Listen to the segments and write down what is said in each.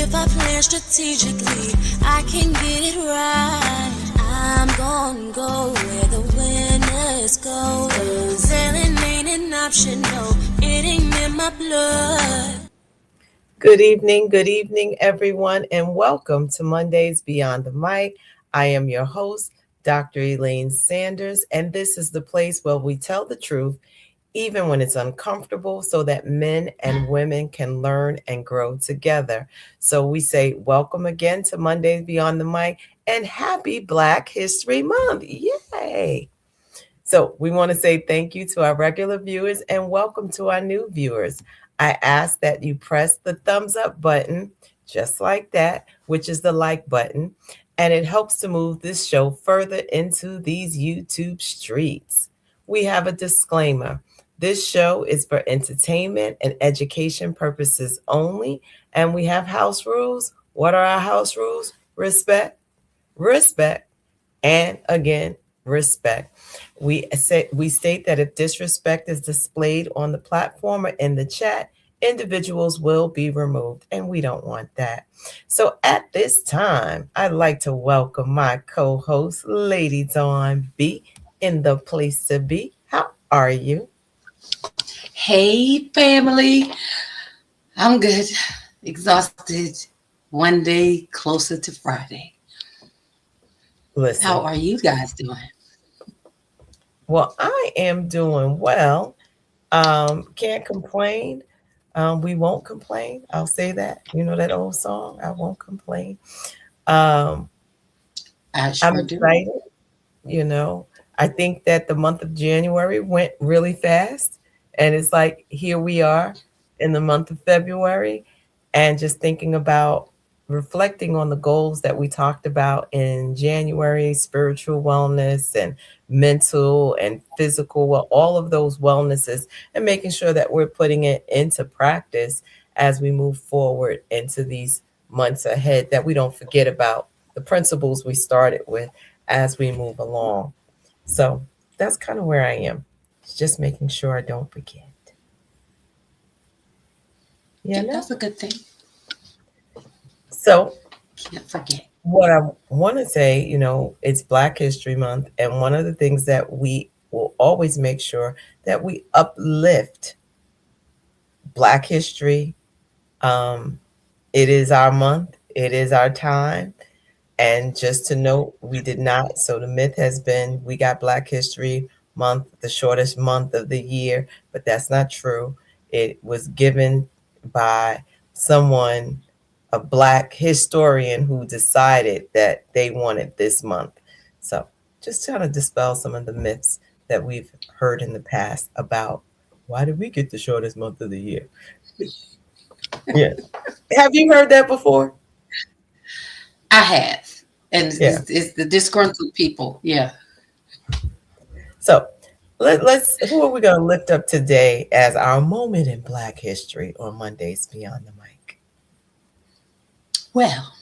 if I plan strategically, I can get it right. I'm gonna go where the winners go. 'Cause Elaine ain't an option, no, it ain't in my blood. Good evening, everyone, and welcome to Mondays Beyond the Mic. I am your host, Dr. Elaine Sanders, and this is the place where we tell the truth, even when it's uncomfortable, so that men and women can learn and grow together. So we say, welcome again to Mondays Beyond the Mic, and happy Black History Month. Yay! So we want to say thank you to our regular viewers and welcome to our new viewers. I ask that you press the thumbs up button, just like that, which is the like button, and it helps to move this show further into these YouTube streets. We have a disclaimer. This show is for entertainment and education purposes only, and we have house rules. What are our house rules? Respect, and again, respect. We state that if disrespect is displayed on the platform or in the chat, individuals will be removed, and we don't want that. So at this time, I'd like to welcome my co-host, Lady Dawn B, in the place to be. How are you? Hey, family. I'm good. Exhausted. One day closer to Friday. Listen. How are you guys doing? Well, I am doing well. Can't complain. We won't complain. I'll say that. You know that old song, I won't complain. Um, I I'm sure do. excited. You know, I think that the month of January went really fast. And it's like, here we are in the month of February, and just thinking about reflecting on the goals that we talked about in January, spiritual wellness and mental and physical, well, all of those wellnesses, and making sure that we're putting it into practice as we move forward into these months ahead, that we don't forget about the principles we started with as we move along. So that's kind of where I am. It's just making sure I don't forget. Yeah, You know? that's a good thing. So Can't forget. what I want to say, it's Black History Month, and one of the things that we will always make sure that we uplift Black history. Um, it is our month, it is our time. And just to note, we did not. So the myth has been we got Black History Month, the shortest month of the year, but that's not true. It was given by someone, a Black historian, who decided that they wanted this month. So just trying to dispel some of the myths that we've heard in the past about why did we get the shortest month of the year? Yeah. Have you heard that before? I have. And Yeah. it's the disgruntled people. Yeah. So let's who are we going to lift up today as our moment in Black history on Mondays Beyond the Mic? Well,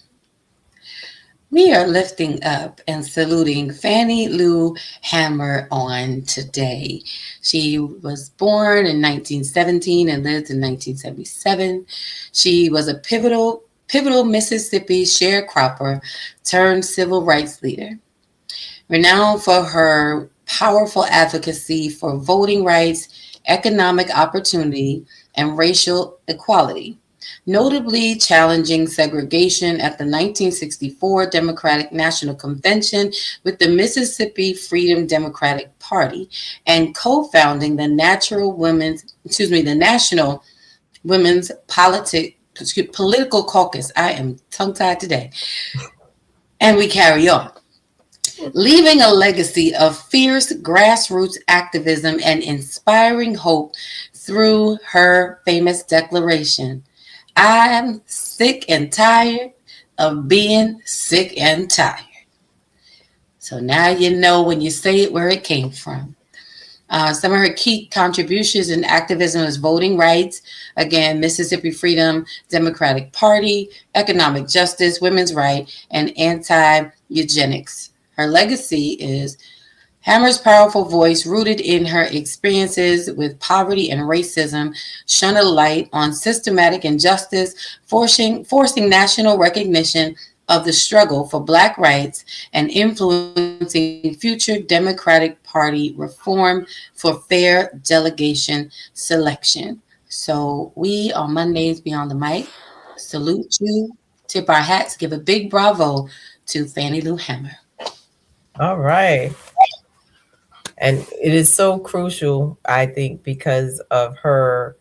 we are lifting up and saluting Fannie Lou Hamer on today. She was born in 1917 and lived in 1977. She was a pivotal Mississippi sharecropper turned civil rights leader, renowned for her powerful advocacy for voting rights, economic opportunity, and racial equality, notably challenging segregation at the 1964 Democratic National Convention with the Mississippi Freedom Democratic Party, and co-founding the National Women's Political Caucus. I am tongue-tied today. And we carry on. Leaving a legacy of fierce grassroots activism and inspiring hope through her famous declaration, I'm sick and tired of being sick and tired. So now you know when you say it where it came from. Some of her key contributions in activism is voting rights, again, Mississippi Freedom Democratic Party, economic justice, women's rights, and anti-eugenics. Her legacy is Hammer's powerful voice, rooted in her experiences with poverty and racism, shone a light on systematic injustice, forcing national recognition of the struggle for Black rights and influencing future Democratic Party reform for fair delegation selection. So, we on Mondays Beyond the Mic salute you, tip our hats, give a big bravo to Fannie Lou Hammer. All right. And it is so crucial, I think, because of her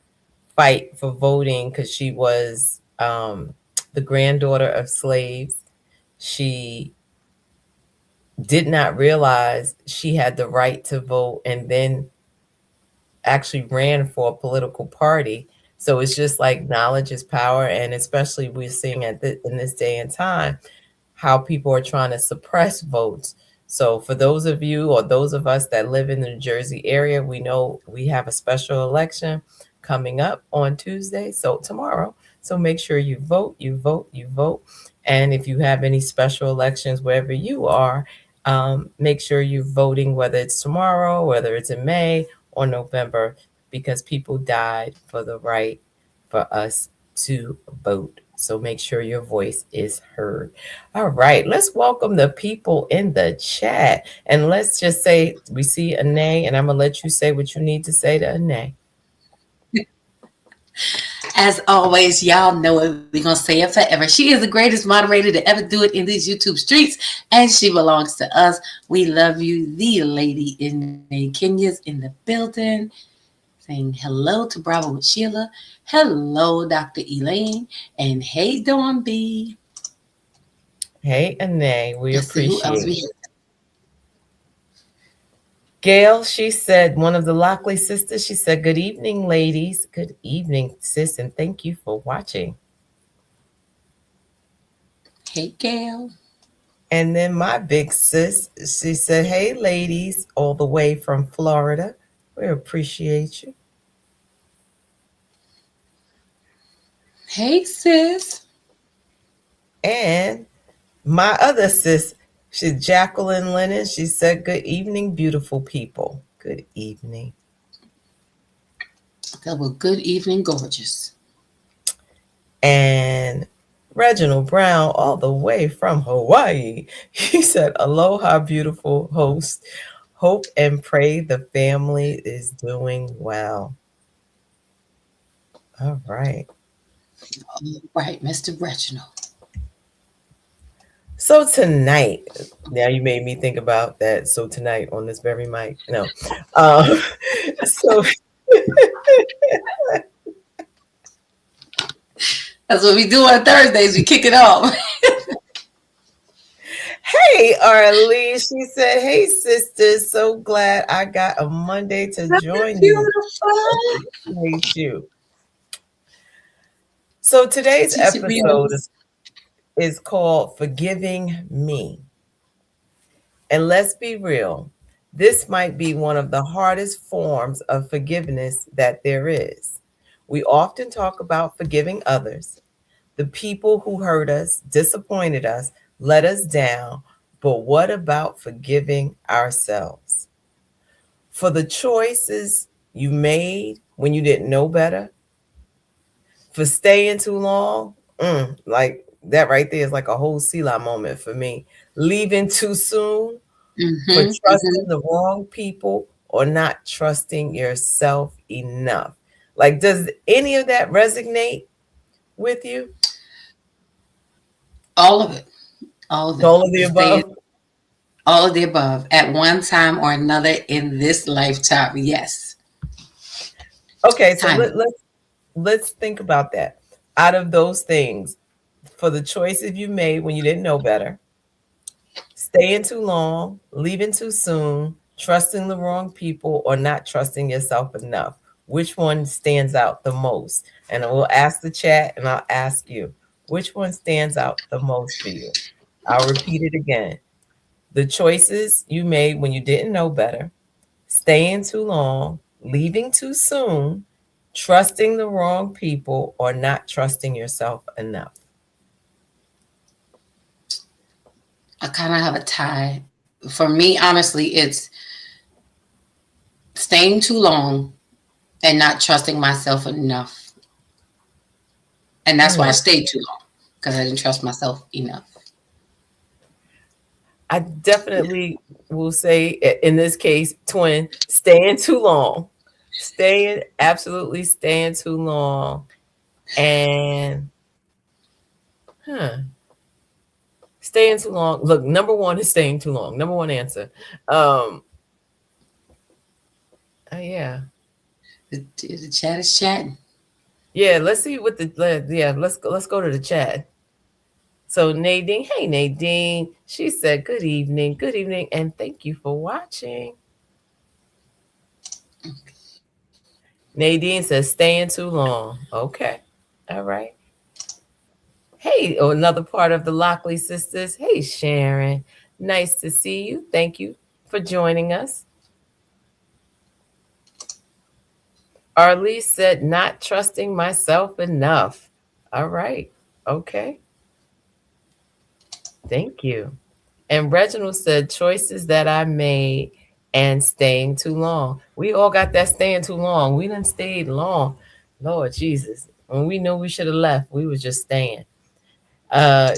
fight for voting, because she was the granddaughter of slaves. She did not realize she had the right to vote and then actually ran for a political party. So it's just like knowledge is power. And especially we're seeing in this day and time how people are trying to suppress votes. So for those of you or those of us that live in the New Jersey area, we know we have a special election coming up on Tuesday, so tomorrow. So make sure you vote, you vote, you vote. And if you have any special elections wherever you are, make sure you're voting, whether it's tomorrow, whether it's in May or November, because people died for the right for us to vote. So make sure your voice is heard. All right, let's welcome the people in the chat. And let's just say we see Anae, and I'm going to let you say what you need to say to Anae. As always, y'all know it. We're going to say it forever. She is the greatest moderator to ever do it in these YouTube streets, and she belongs to us. We love you. The lady in Kenya's in the building. Saying hello to Bravo with Sheila. Hello, Dr. Elaine. And hey, Dawn B. Hey, Anae, we Let's see who else appreciate we it. have. Gail, she said, one of the Lockley sisters, she said, good evening, ladies. Good evening, sis, and thank you for watching. Hey, Gail. And then my big sis, she said, hey, ladies, all the way from Florida. We appreciate you. Hey, sis. And my other sis, she's Jacqueline Lennon. She said, good evening, beautiful people. Good evening. That was good evening, gorgeous. And Reginald Brown, all the way from Hawaii. He said, aloha, beautiful host. Hope and pray the family is doing well. All right. All right, Mr. Reginald. So tonight, now you made me think about that. So tonight on this very mic, no. Um, so That's what we do on Thursdays. We kick it off. hey, Arlie, she said, hey, sisters, so glad I got a Monday to join you. Beautiful. Appreciate you. So today's episode is called Forgiving Me. And let's be real, this might be one of the hardest forms of forgiveness that there is. We often talk about forgiving others, the people who hurt us, disappointed us, let us down. But what about forgiving ourselves? For the choices you made when you didn't know better, for staying too long, like that right there is like a whole Selah moment for me. Leaving too soon, for trusting the wrong people or not trusting yourself enough. Like, does any of that resonate with you? All of it. All of it. All of the above? All of the above at one time or another in this lifetime. Yes. Okay, so let's think about that. Out of those things, for the choices you made when you didn't know better, staying too long, leaving too soon, trusting the wrong people, or not trusting yourself enough, which one stands out the most? And I will ask the chat and I'll ask you, which one stands out the most for you? I'll repeat it again. The choices you made when you didn't know better, staying too long, leaving too soon, trusting the wrong people, or not trusting yourself enough. I kind of have a tie. For me, honestly, it's staying too long and not trusting myself enough. And that's why I Hmm. stayed too long, because I didn't trust myself enough. I definitely will say in this case, twin, staying too long. Absolutely staying too long. And huh, staying too long. Look, number one is staying too long. Number one answer. Um, yeah. The chat is chatting. Yeah, let's see what yeah, let's go to the chat. So Nadine, hey Nadine, she said good evening, and thank you for watching. Nadine says staying too long. Okay. All right. Hey, oh, another part of the Lockley sisters. Hey Sharon. Nice to see you. Thank you for joining us. Arlise said not trusting myself enough. All right. Okay. Thank you. And Reginald said choices that I made and staying too long. We all got that staying too long. We didn't stay long. Lord Jesus. When we knew we should have left, we was just staying. Uh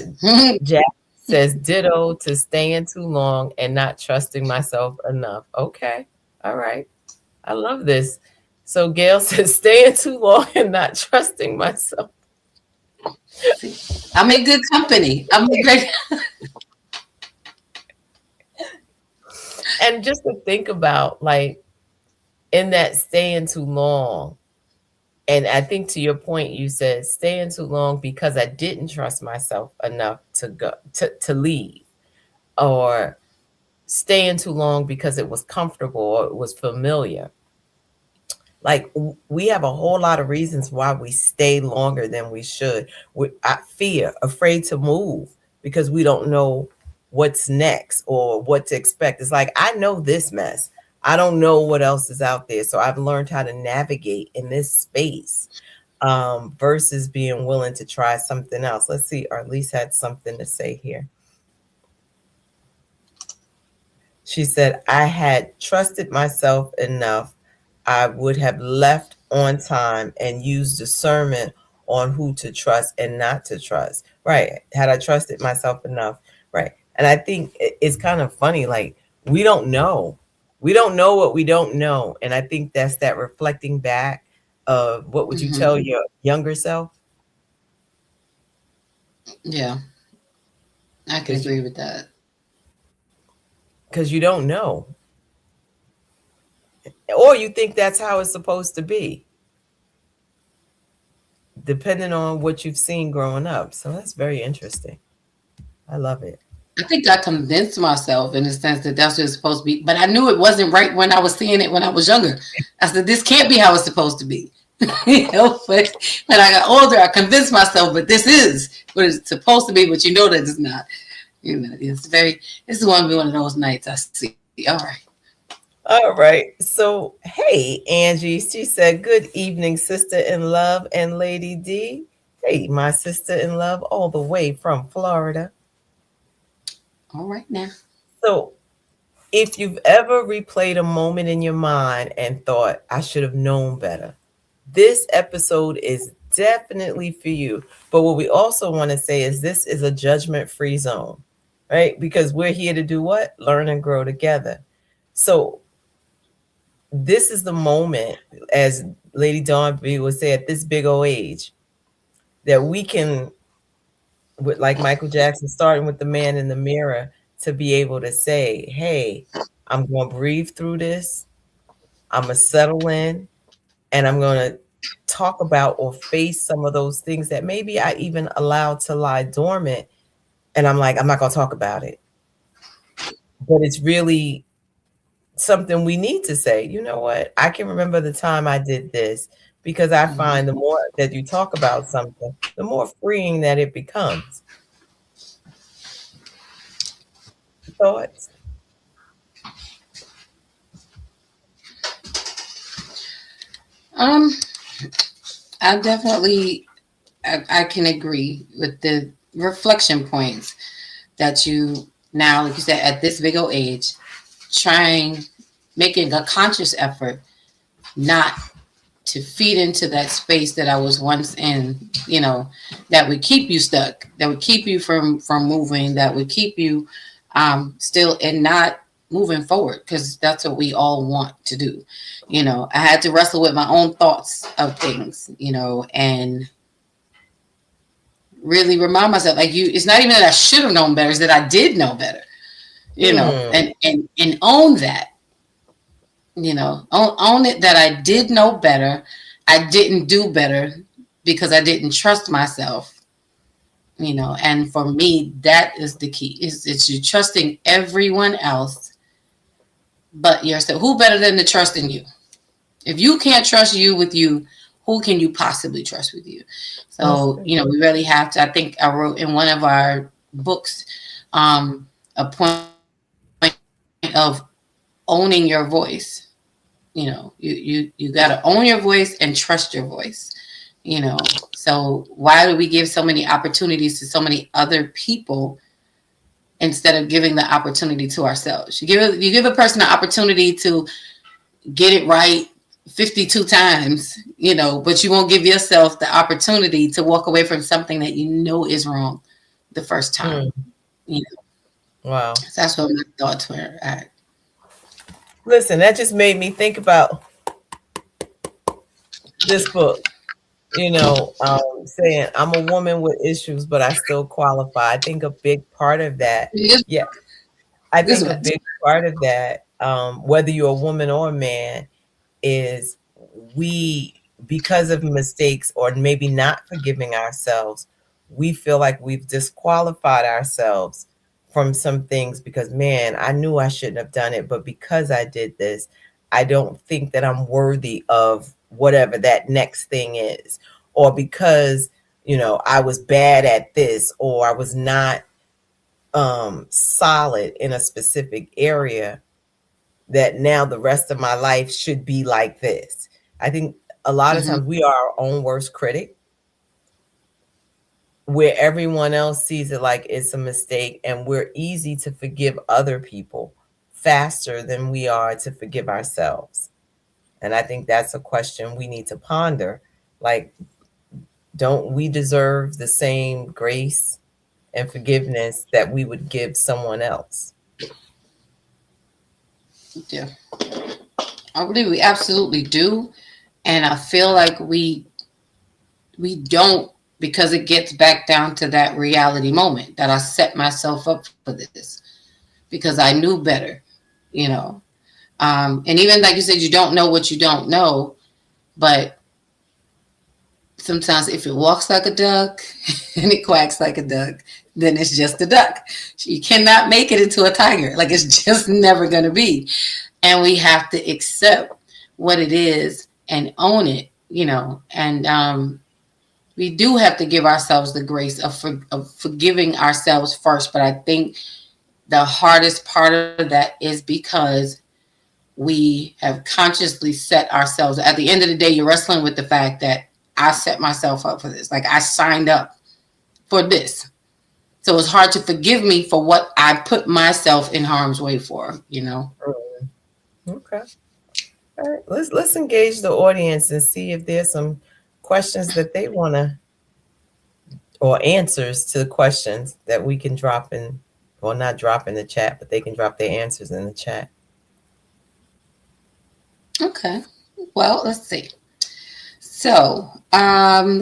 Jack says ditto to staying too long and not trusting myself enough. Okay. All right. I love this. So Gail says staying too long and not trusting myself. I'm in good company. I'm a great. And just to think about, like, in that staying too long, and I think to your point, you said staying too long because I didn't trust myself enough to go to leave, or staying too long because it was comfortable or it was familiar. Like we have a whole lot of reasons why we stay longer than we should. Fear, afraid to move because we don't know what's next or what to expect. It's like I know this mess. I don't know what else is out there. So I've learned how to navigate in this space versus being willing to try something else. Let's see. Arlise had something to say here. She said, I had trusted myself enough. I would have left on time and used discernment on who to trust and not to trust. Right. Had I trusted myself enough. Right. And I think it's kind of funny. Like, we don't know. We don't know what we don't know. And I think that's that reflecting back of what would you Hmm. tell your younger self? Yeah, I can Because agree with that. you don't know. Or you think that's how it's supposed to be, depending on what you've seen growing up. So that's very interesting. I love it. I think I convinced myself in the sense that that's what it's supposed to be, but I knew it wasn't right when I was seeing it when I was younger. I said, this can't be how it's supposed to be. But when I got older, I convinced myself, but this is what it's supposed to be, but you know that it's not. This is one of those nights I see. All right. All right. So, hey, Angie, she said, good evening, sister in love and Lady D. Hey, my sister in love, all the way from Florida. All right now. So, if you've ever replayed a moment in your mind and thought, I should have known better, this episode is definitely for you. But what we also want to say is this is a judgment free zone, right? Because we're here to do what? Learn and grow together. So, this is the moment, as Lady Dawn B would say, at this big old age, that we can, with like Michael Jackson, starting with the man in the mirror, to be able to say, hey, I'm going to breathe through this. I'm going to settle in and I'm going to talk about or face some of those things that maybe I even allowed to lie dormant. And I'm like, I'm not going to talk about it. But it's really something we need to say. You know what? I can remember the time I did this, because I Hmm. find the more that you talk about something, the more freeing that it becomes. Thoughts? Um, I definitely I can agree with the reflection points that you now, like you said, at this big old age, trying making a conscious effort not to feed into that space that I was once in, that would keep you stuck, that would keep you from moving, that would keep you still and not moving forward, because that's what we all want to do. I had to wrestle with my own thoughts of things, and really remind myself, like, it's not even that I should have known better, it's that I did know better, Mm. and own that, own it, that I did know better. I didn't do better because I didn't trust myself, and for me, that is the key. It's you trusting everyone else but yourself. Who better than to trust in you? If you can't trust you with you, who can you possibly trust with you? That's So, good. we really have to, I think I wrote in one of our books, a point of owning your voice. You got to own your voice and trust your voice. So why do we give so many opportunities to so many other people instead of giving the opportunity to ourselves? You give a person the opportunity to get it right 52 times, but you won't give yourself the opportunity to walk away from something that you know is wrong the first time. Mm. Wow. So that's what my thoughts were at. Listen, that just made me think about this book. Saying I'm a woman with issues, but I still qualify. I think a big part of that, This, yeah, I this think a one. big part of that, whether you're a woman or a man, is we, because of mistakes or maybe not forgiving ourselves, we feel like we've disqualified ourselves from some things because, man, I knew I shouldn't have done it, but because I did this, I don't think that I'm worthy of whatever that next thing is. Or because, I was bad at this, or I was not solid in a specific area, that now the rest of my life should be like this. I think a lot of Mm-hmm. times we are our own worst critic, where everyone else sees it like it's a mistake, and we're easy to forgive other people faster than we are to forgive ourselves. And I think that's a question we need to ponder. Like, don't we deserve the same grace and forgiveness that we would give someone else? Yeah, I believe we absolutely do, and I feel like we don't, because it gets back down to that reality moment that I set myself up for this because I knew better, you know. And even like you said, you don't know what you don't know, but sometimes if it walks like a duck and it quacks like a duck, then it's just a duck. You cannot make it into a tiger. Like, it's just never going to be. And we have to accept what it is and own it, and we do have to give ourselves the grace of forgiving ourselves first. But I think the hardest part of that is because we have consciously set ourselves, at the end of the day, you're wrestling with the fact that I set myself up for this. Like, I signed up for this. So it's hard to forgive me for what I put myself in harm's way for. Okay. All right. Let's engage the audience and see if there's some questions that they want to, or answers to the questions that we can drop in, or not drop in the chat, but they can drop their answers in the chat. Okay. Well, let's see. So,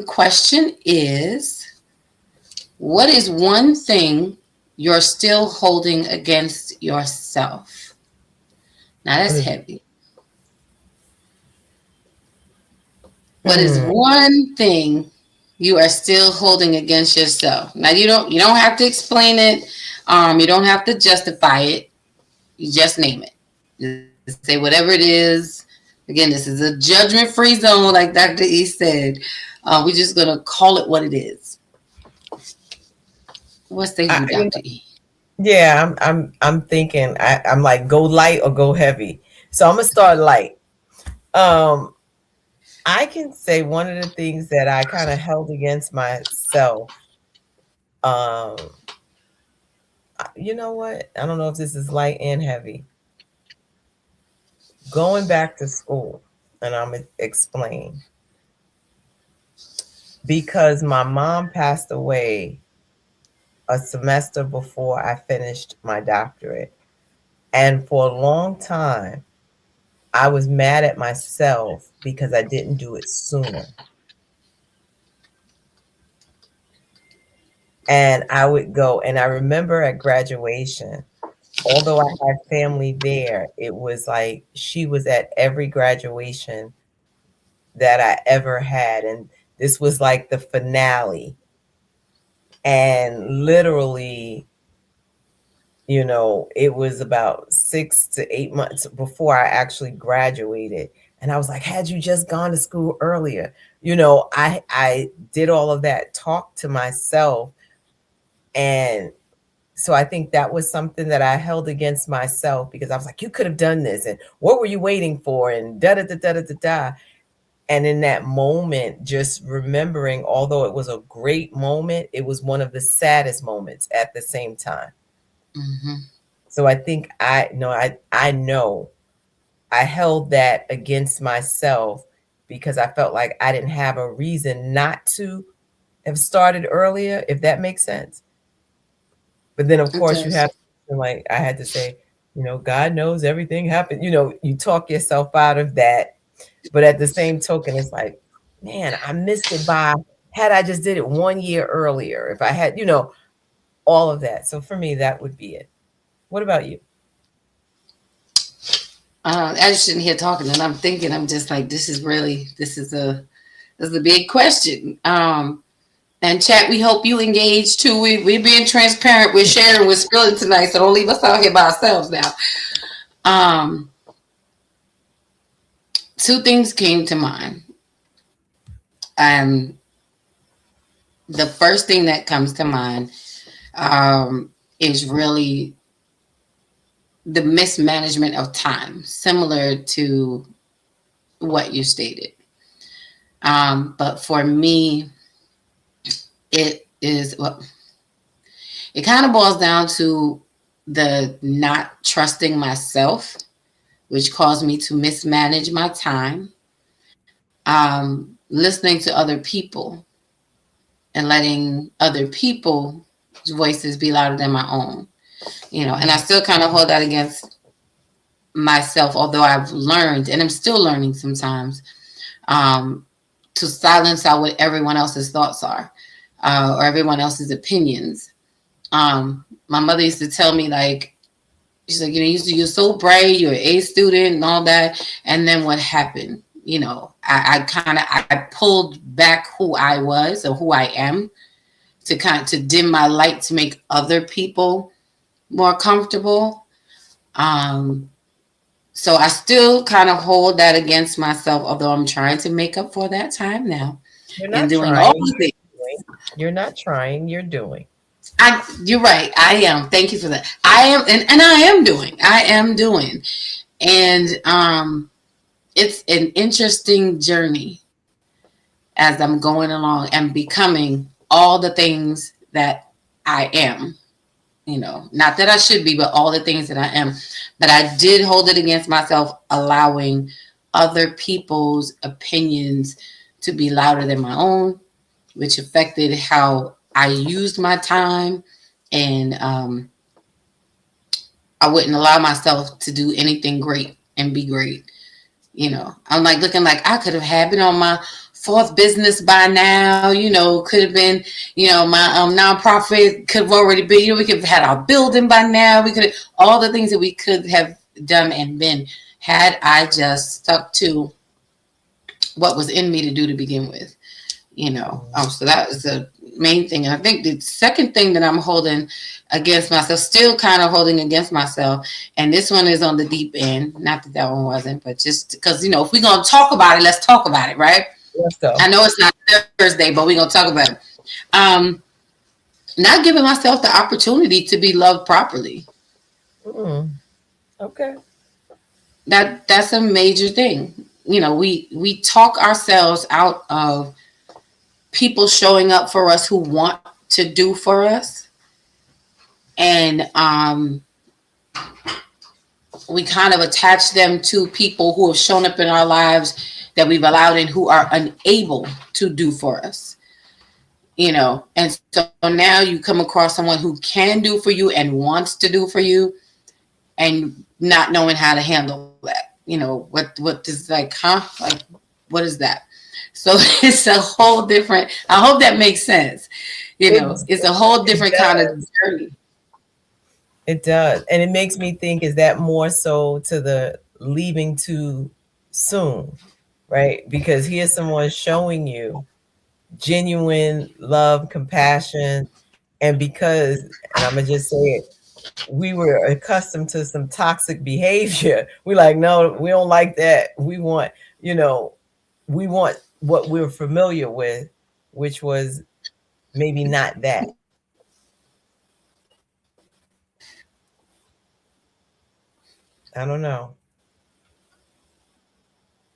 question is, what is one thing you're still holding against yourself? Now What that's is, heavy. What is hmm, one thing you are still holding against yourself? Now you don't have to explain it. You don't have to justify it. You just name it. Just say whatever it is. Again, this is a judgment-free zone, like Dr. E said. We're just gonna call it what it is. What say you, you Dr. know, E? yeah, I'm thinking, I'm like, go light or go heavy. So I'm gonna start light. Um, I can say one of the things that I kind of held against myself. Um, you know what? I don't know if this is light and heavy. going back to school, and I'm going to explain, because my mom passed away a semester before I finished my doctorate. And for a long time, I was mad at myself because I didn't do it sooner. And I would go, and I remember at graduation, although I had family there, it was like she was at every graduation that I ever had. And this was like the finale. And literally, it was about 6 to 8 months before I actually graduated. And I was like, had you just gone to school earlier? I did all of that talk to myself. And so I think that was something that I held against myself, because I was like, you could have done this. And what were you waiting for? And da da da da da da da. And in that moment, just remembering, although it was a great moment, it was one of the saddest moments at the same time. Mm-hmm. So I think I know I held that against myself, because I felt like I didn't have a reason not to have started earlier, if that makes sense. But then, of It course, you does. have, like, I had to say, God knows everything happened. You talk yourself out of that. But at the same token, it's like, man, I missed it by, had I just did it 1 year earlier, if I had, all of that. So for me, that would be it. What about you? I just sitting here talking, and I'm thinking, I'm just like, this is a big question. And chat, we hope you engage too. We're being transparent. We're sharing. We're spilling tonight, so don't leave us out here by ourselves now. Um, Two things came to mind. Um, the first thing that comes to mind is really the mismanagement of time, similar to what you stated. But for me, it is well, it kind of boils down to the not trusting myself, which caused me to mismanage my time. Listening to other people and letting other people's voices be louder than my own. And I still kind of hold that against myself, although I've learned, and I'm still learning sometimes, um, to silence out what everyone else's thoughts are, or everyone else's opinions. My mother used to tell me, like, she's like, you're so bright, you're an A student and all that. And then what happened? I pulled back who I was or who I am to dim my light to make other people more comfortable. Um, so I still kind of hold that against myself, although I'm trying to make up for that time now You're and not doing all trying. the things. You're not trying. You're doing. You're right. I am. Thank you for that. I am, and I am doing. I am doing, and it's an interesting journey as I'm going along and becoming all the things that I am. Not that I should be, but all the things that I am. But I did hold it against myself, allowing other people's opinions to be louder than my own, which affected how I used my time. And I wouldn't allow myself to do anything great and be great. I'm like looking like I could have had been on my fourth business by now. Could have been, my nonprofit could have already been. We could have had our building by now. We could have all the things that we could have done and been had I just stuck to what was in me to do to begin with. So that was the main thing. And I think the second thing that I'm holding against myself, still kind of holding against myself, and this one is on the deep end. Not that that one wasn't, but just because, if we're going to talk about it, let's talk about it, right? Let's go. I know it's not Thursday, but we're going to talk about it. Not giving myself the opportunity to be loved properly. Okay. That's a major thing. We talk ourselves out of people showing up for us who want to do for us. And we kind of attach them to people who have shown up in our lives that we've allowed in who are unable to do for us. And so now you come across someone who can do for you and wants to do for you, and not knowing how to handle that. What is like, huh? Like, what is that? So it's a whole different. I hope that makes sense. It, It's a whole it different kind of does. journey. It does. And it makes me think, is that more so to the leaving too soon, right? Because here's someone showing you genuine love, compassion, and because, and I'm gonna just say it, we were accustomed to some toxic behavior. We like, no, we don't like that. You know, we want what we're familiar with, which was maybe not that. I don't know.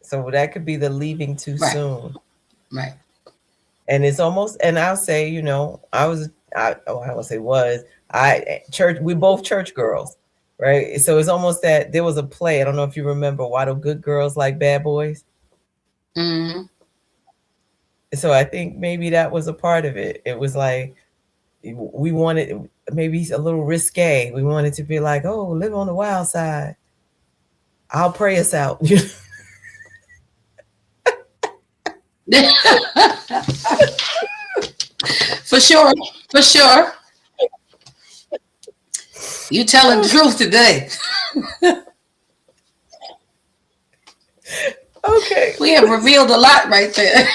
So that could be the leaving too Right. soon. Right. And it's almost, and I'll say, I won't say was, church, we both church girls, right? So it's almost that there was a play. I don't know if you remember, Why Do Good Girls Like Bad Boys? Mm-hmm. So I think maybe that was a part of it. It was like, we wanted maybe a little risque. We wanted to be like, oh, live on the wild side. I'll pray us out. For sure. For sure. You telling the truth today. Okay, We have revealed a lot right there.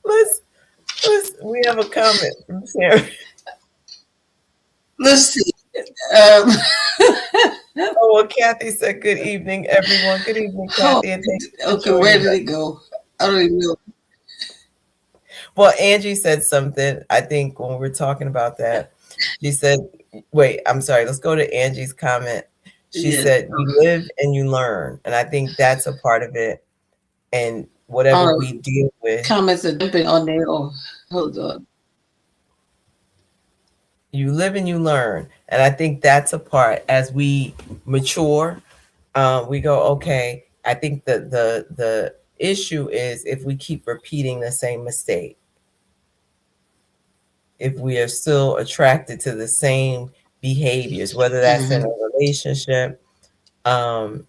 let's we have a comment from Sarah. Let's see. Oh, well, Kathy said, good evening, everyone. Good evening, Oh, Kathy, and thank you for okay, where joining did us. it go? I don't even know. Well, Angie said something, I think, when we're talking about that. She said, wait, I'm sorry. Let's go to Angie's comment. She Yeah. said, you live and you learn. And I think that's a part of it. And whatever Oh, we deal with, comments are jumping on there. Oh, hold on. you live and you learn. And I think that's a part as we mature. We go, okay. I think that the issue is if we keep repeating the same mistake, if we are still attracted to the same behaviors, whether that's in Mm-hmm. a relationship, um,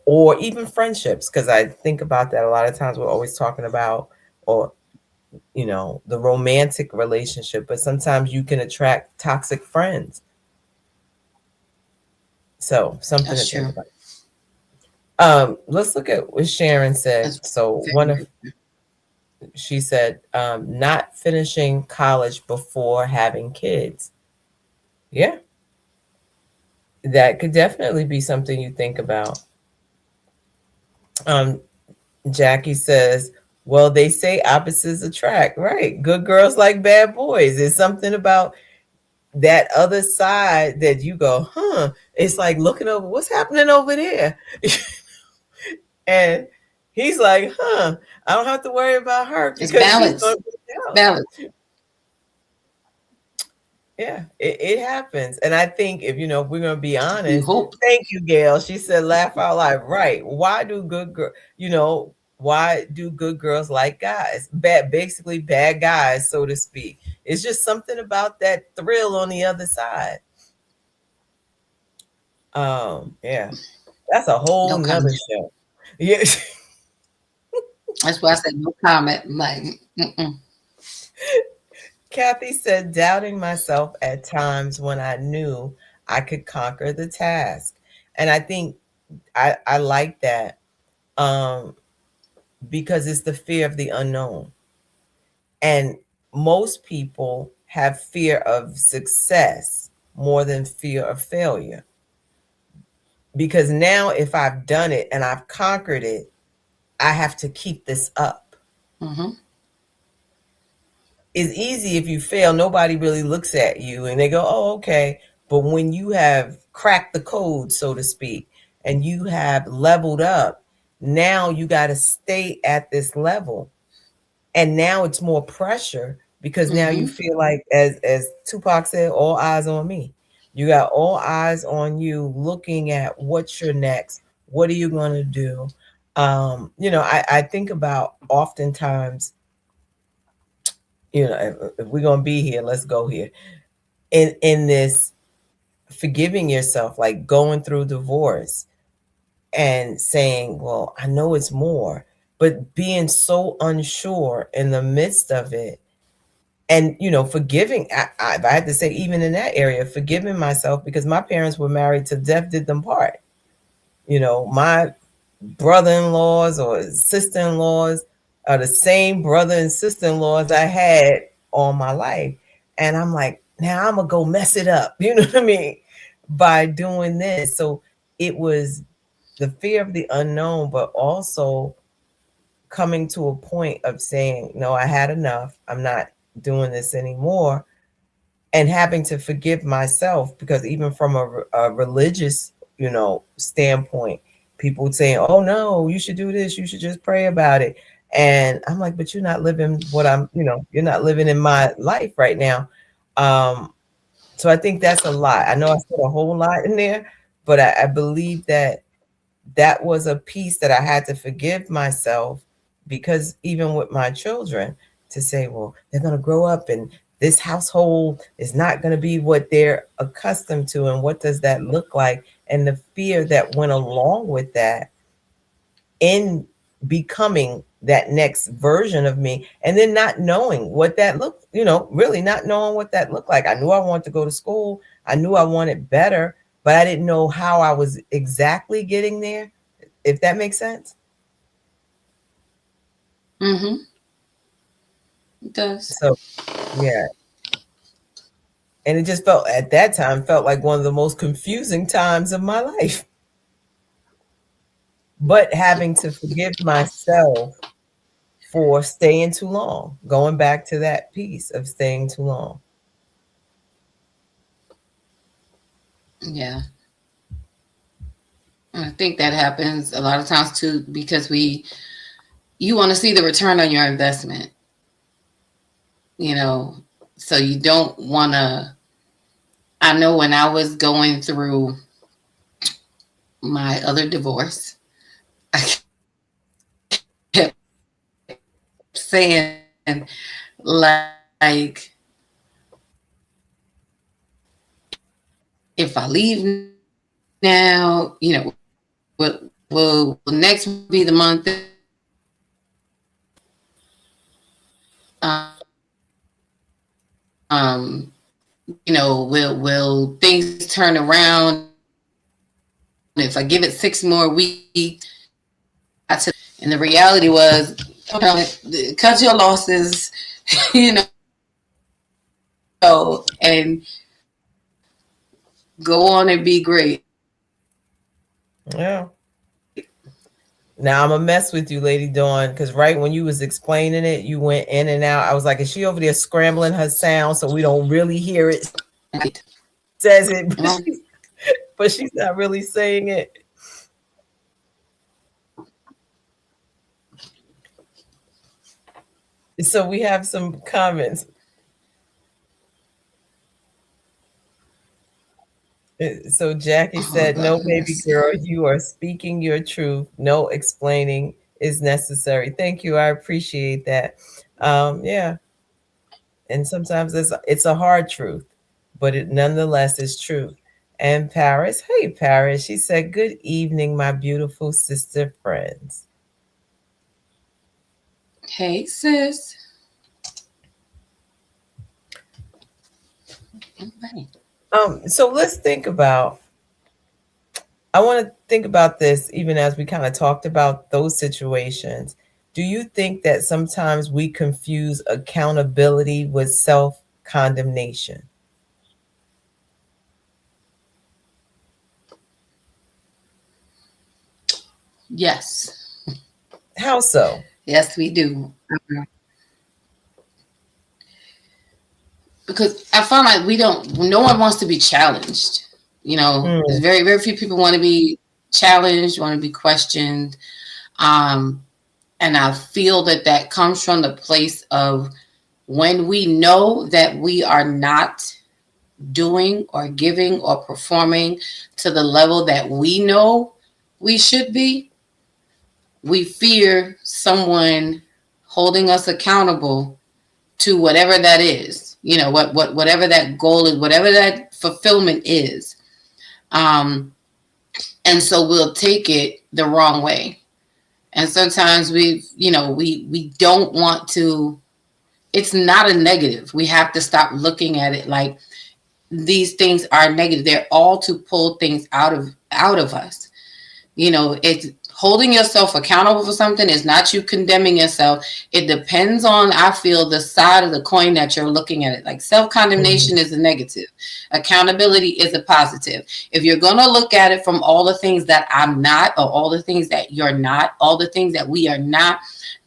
or even friendships. Because I think about that a lot of times. We're always talking about, or the romantic relationship, but sometimes you can attract toxic friends. So something to That's think true. about. Let's look at what Sharon said. That's So one of very she said, not finishing college before having kids. Yeah, that could definitely be something you think about. Um, Jackie says, well, they say opposites attract, right? Good girls like bad boys. There's something about that other side that you go, huh? It's like looking over what's happening over there. And he's like, huh, I don't have to worry about her it's because she's going balance. to be out. Balance. Yeah, it happens. And I think if we're going to be You honest, hope. thank you, Gail. She said, laugh out loud. Right. Why do good girls like guys? Basically bad guys, so to speak. It's just something about that thrill on the other side. Yeah, that's a whole No nother comment. show. Yeah. That's why I said no comment. I'm like, mm-mm. Kathy said, doubting myself at times when I knew I could conquer the task. And I think I like that, um, because it's the fear of the unknown. And most people have fear of success more than fear of failure. Because now, if I've done it and I've conquered it, I have to keep this up. Mm-hmm. It's easy if you fail, nobody really looks at you and they go, oh, okay. But when you have cracked the code, so to speak, and you have leveled up, now you got to stay at this level. And now it's more pressure because now you Mm-hmm. feel like, as Tupac said, all eyes on me. You got all eyes on you looking at what's your next. What are you going to do? I think about oftentimes, if we're going to be here, let's go here. In this forgiving yourself, like going through divorce and saying, well, I know it's more, but being so unsure in the midst of it. And, forgiving, I had to say, even in that area, forgiving myself because my parents were married to death did them part. My brother-in-laws or sister-in-laws are the same brother and sister-in-laws I had all my life. And I'm like, now I'm going to go mess it up. You know what I mean? By doing this. So it was the fear of the unknown, but also coming to a point of saying, no, I had enough. I'm not doing this anymore. And having to forgive myself because even from a religious, standpoint, people would say, oh no, you should do this. You should just pray about it. And I'm like, but you're not living you're not living in my life right now. So I think that's a lot. I know I said a whole lot in there, but I believe that was a piece that I had to forgive myself because even with my children to say, well, they're going to grow up and this household is not going to be what they're accustomed to. And what does that look like? And the fear that went along with that in becoming that next version of me and then not knowing what that looked, really not knowing what that looked like. I knew I wanted to go to school. I knew I wanted better, but I didn't know how I was exactly getting there, if that makes sense. Mm-hmm. It does. So, yeah. And it just felt at that time felt like one of the most confusing times of my life. But having to forgive myself for staying too long, going back to that piece of staying too long. Yeah. I think that happens a lot of times too because you want to see the return on your investment, so you don't want to. I know when I was going through my other divorce, I kept saying, like, if I leave now, will next be the month will things turn around if I give it 6 more weeks? And the reality was, cut your losses, and go on and be great. Yeah. Now I'm gonna mess with you, Lady Dawn, because right when you was explaining it, you went in and out. I was like, is she over there scrambling her sound so we don't really hear it? Says it, but she's not really saying it. So we have some comments. So Jackie said, Hold no, on, baby let's girl, see. you are speaking your truth. No explaining is necessary. Thank you. I appreciate that. Yeah. And sometimes it's a hard truth, but it nonetheless is truth. And Paris, hey Paris, she said, good evening, my beautiful sister friends. Hey, sis. Okay. So let's think about, I want to think about this even as we kind of talked about those situations. Do you think that sometimes we confuse accountability with self condemnation? Yes. How so? Yes, we do. Because I find like no one wants to be challenged. There's Mm, very, very few people want to be challenged, want to be questioned. Um, and I feel that comes from the place of when we know that we are not doing or giving or performing to the level that we know we should be, we fear someone holding us accountable to whatever that is. Whatever that goal is, whatever that fulfillment is. Um, and so we'll take it the wrong way. And sometimes we don't want to. It's not a negative. We have to stop looking at it like these things are negative. They're all to pull things out of us. It's holding yourself accountable for something is not you condemning yourself. It depends on, I feel, the side of the coin that you're looking at it. Like self-condemnation is a negative. Accountability is a positive. If you're going to look at it from all the things that I'm not, or all the things that you're not, all the things that we are not,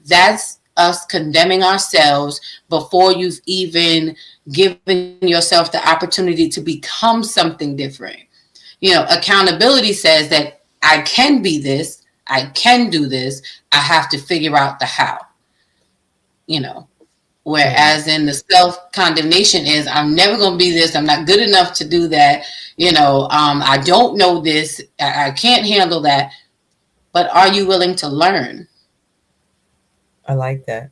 that's us condemning ourselves before you've even given yourself the opportunity to become something different. Accountability says that I can be this, I can do this, I have to figure out the how. You know, Whereas in the self condemnation is I'm never going to be this, I'm not good enough to do that. I don't know this, I can't handle that. But are you willing to learn? I like that.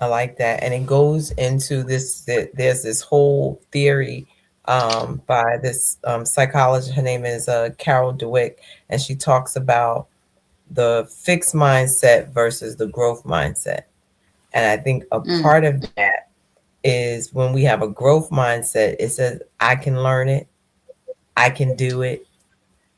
I like that. And it goes into this, that there's this whole theory by this psychologist. Her name is Carol Dweck, and she talks about the fixed mindset versus the growth mindset. And I think a Mm, part of that is when we have a growth mindset, it says, I can learn it, I can do it,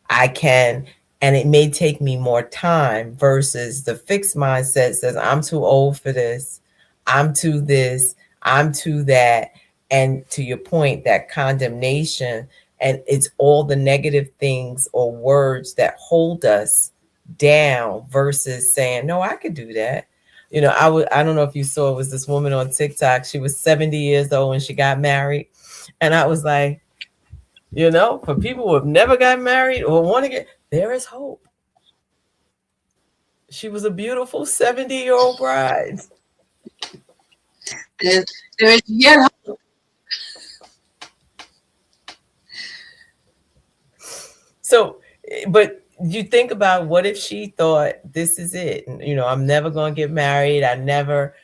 I can, and it may take me more time, versus the fixed mindset says, I'm too old for this, I'm too this, I'm too that. And to your point, that condemnation, and it's all the negative things or words that hold us down versus saying, no, I could do that. I don't know if you saw, it was this woman on TikTok. She was 70 years old when she got married. And I was like, for people who have never got married or want to get, there is hope. She was a beautiful 70-year-old bride. there's, there's yet So, but you think about, what if she thought, this is it? I'm never going to get married. I never,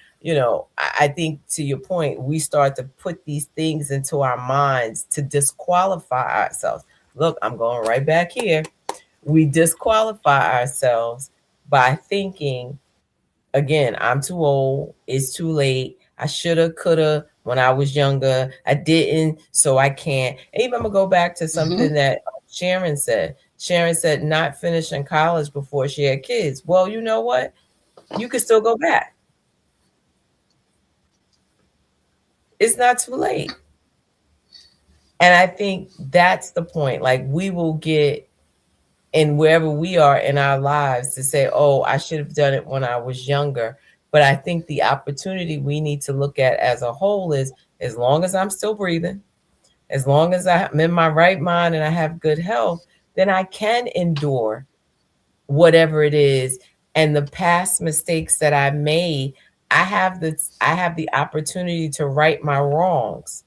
I think, to your point, we start to put these things into our minds to disqualify ourselves. Look, I'm going right back here. We disqualify ourselves by thinking, again, I'm too old, it's too late, I shoulda, coulda when I was younger, I didn't, so I can't. And even I'm gonna go back to mhm, something that Sharon said. Sharon said not finishing college before she had kids. Well, you know what? You could still go back. It's not too late. And I think that's the point. Like, we will get in wherever we are in our lives to say, oh, I should have done it when I was younger. But I think the opportunity we need to look at as a whole is, as long as I'm still breathing, as long as I'm in my right mind and I have good health, then I can endure whatever it is. And the past mistakes that I made, I have the opportunity to right my wrongs,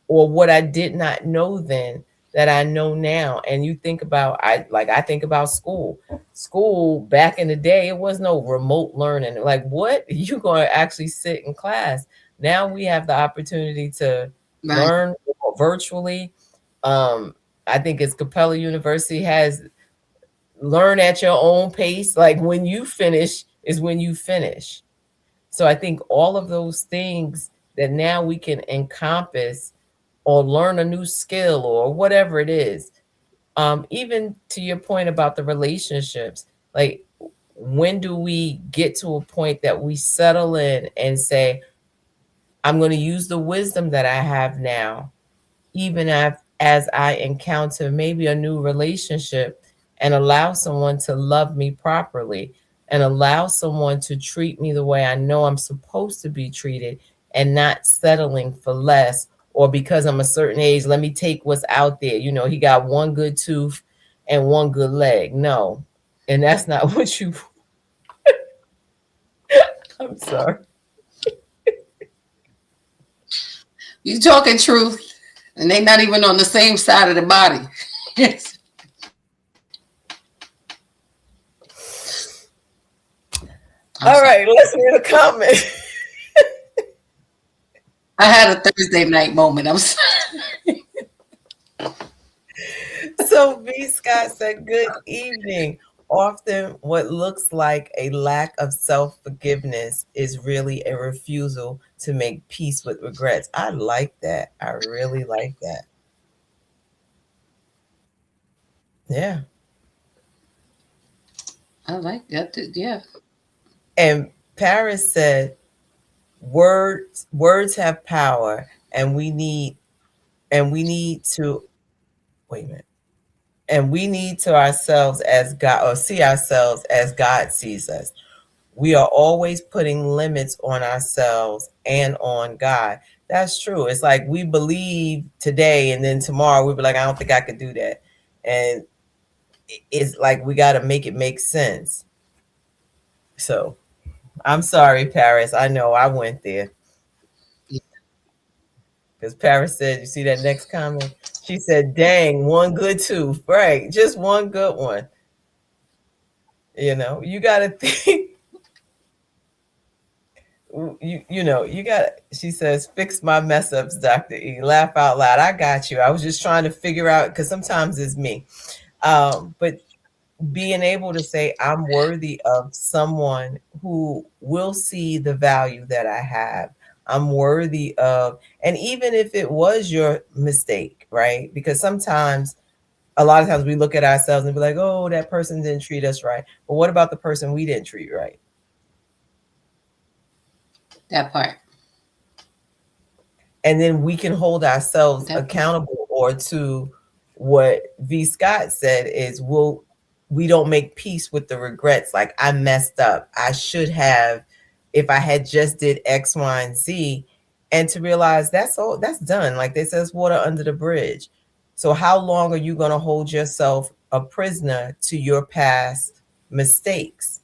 or what I did not know then that I know now. And you think about, I think about school. School back in the day, it was no remote learning. Like, what? You going to actually sit in class? Now we have the opportunity to right, learn virtually. Um, I think it's Capella University has learn at your own pace. Like, when you finish is when you finish. So I think all of those things that now we can encompass, or learn a new skill, or whatever it is. Even to your point about the relationships, like, when do we get to a point that we settle in and say, I'm going to use the wisdom that I have now, even as I encounter maybe a new relationship, and allow someone to love me properly, and allow someone to treat me the way I know I'm supposed to be treated, and not settling for less, or because I'm a certain age, let me take what's out there. He got one good tooth and one good leg. No. And that's not what you, I'm sorry. you talking truth. and they're not even on the same side of the body. I'm All sorry. right, let's read a comment. I had a Thursday night moment. I'm sorry. So B. Scott said, good evening. Often what looks like a lack of self-forgiveness is really a refusal to make peace with regrets. I like that. I really like that. Yeah. I like that. Yeah. And Paris said, words have power, and we need to wait a minute. And we need to ourselves as God, or see ourselves as God sees us. We are always putting limits on ourselves and on God. That's true. It's like we believe today, and then tomorrow we'll be like, I don't think I could do that. And it's like we got to make it make sense. So I'm sorry, Paris. I know I went there because Paris said, you see that next comment? She said, dang, one good tooth. Right. Just one good one. You got to think. You got, she says, fix my mess ups, Dr. E. Laugh out loud. I got you. I was just trying to figure out, because sometimes it's me. But being able to say, I'm worthy of someone who will see the value that I have. I'm worthy of, and even if it was your mistake, right? Because sometimes, a lot of times we look at ourselves and be like, oh, that person didn't treat us right. But what about the person we didn't treat right? That part. And then we can hold ourselves That part. accountable, or to what V. Scott said is, we don't make peace with the regrets. Like, I messed up. I should have, if I had just did X, Y, and Z. And to realize that's all, that's done. Like they says, water under the bridge. So how long are you going to hold yourself a prisoner to your past mistakes?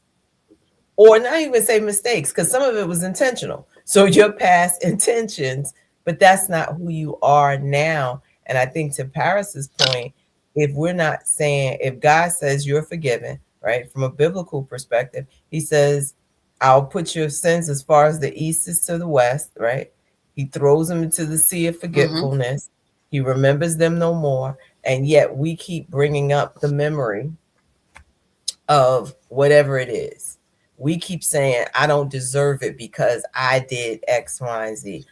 Or not even say mistakes, because some of it was intentional. So your past intentions, but that's not who you are now. And I think, to Paris's point, if we're not saying, if God says you're forgiven, right, from a biblical perspective, he says, I'll put your sins as far as the east is to the west, right? He throws them into the sea of Mm-hmm. forgetfulness. He remembers them no more. And yet we keep bringing up the memory of whatever it is. We keep saying, I don't deserve it because I did X, Y, and Z.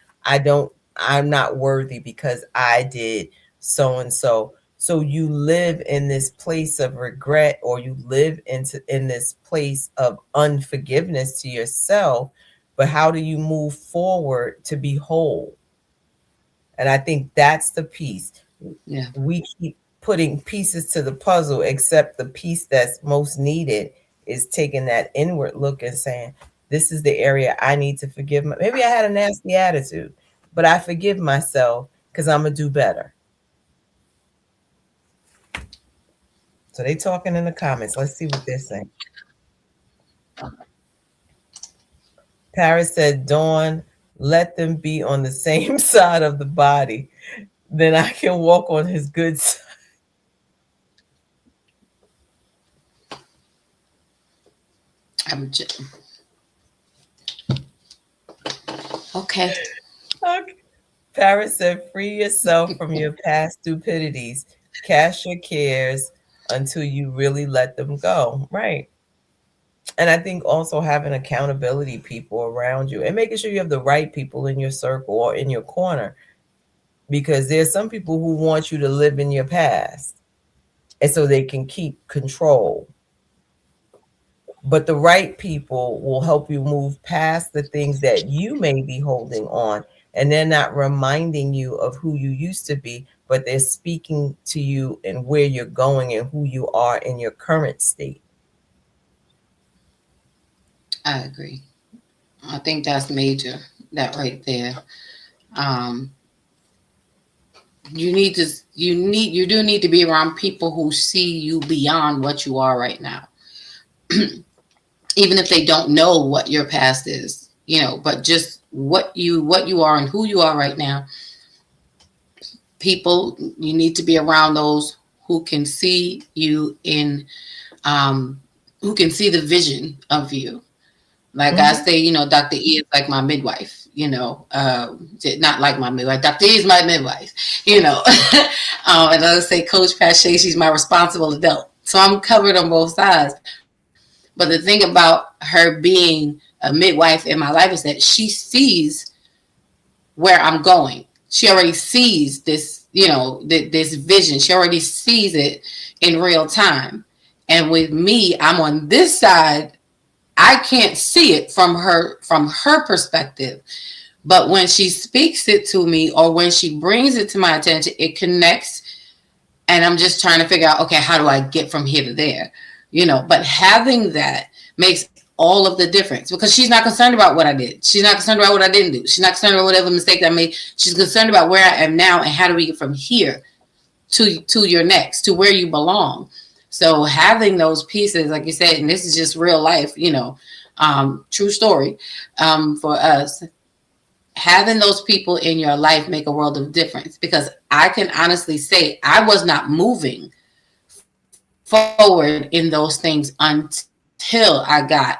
I'm not worthy because I did so and so. So you live in this place of regret, or you live in this place of unforgiveness to yourself. But how do you move forward to be whole? And I think that's the piece. Yeah. We keep putting pieces to the puzzle, except the piece that's most needed is taking that inward look and saying, this is the area I need to forgive. Maybe I had a nasty attitude, but I forgive myself because I'm going to do better. So they talking in the comments. Let's see what they're saying. Paris said, Dawn, let them be on the same side of the body. Then I can walk on his good side. I'm just, okay. Okay. Paris said, free yourself from your past stupidities. Cast your cares until you really let them go. Right. And I think also having accountability people around you, and making sure you have the right people in your circle or in your corner, because there's some people who want you to live in your past, and so they can keep control. But the right people will help you move past the things that you may be holding on, and they're not reminding you of who you used to be, but they're speaking to you and where you're going and who you are in your current state. I agree. I think that's major. That right there. Um, you do need to be around people who see you beyond what you are right now. Even if they don't know what your past is, but just what you are and who you are right now. people, you need to be around those who can see you in, um, who can see the vision of you. Like I Mm-hmm. say, Dr. E is like my midwife, not like my midwife. Dr. E is my midwife, and I say Coach Pache, she's my responsible adult. So I'm covered on both sides. But the thing about her being a midwife in my life is that she sees where I'm going. She already sees this, this vision. She already sees it in real time. And with me, I'm on this side. I can't see it from her perspective. But when she speaks it to me or when she brings it to my attention, it connects, and I'm just trying to figure out, okay, how do I get from here to there? But having that makes all of the difference, because she's not concerned about what I did. She's not concerned about what I didn't do. She's not concerned about whatever mistake I made. She's concerned about where I am now and how do we get from here to your next, to where you belong. So having those pieces, like you said, and this is just real life, true story, for us, having those people in your life make a world of difference, because I can honestly say I was not moving forward in those things until I got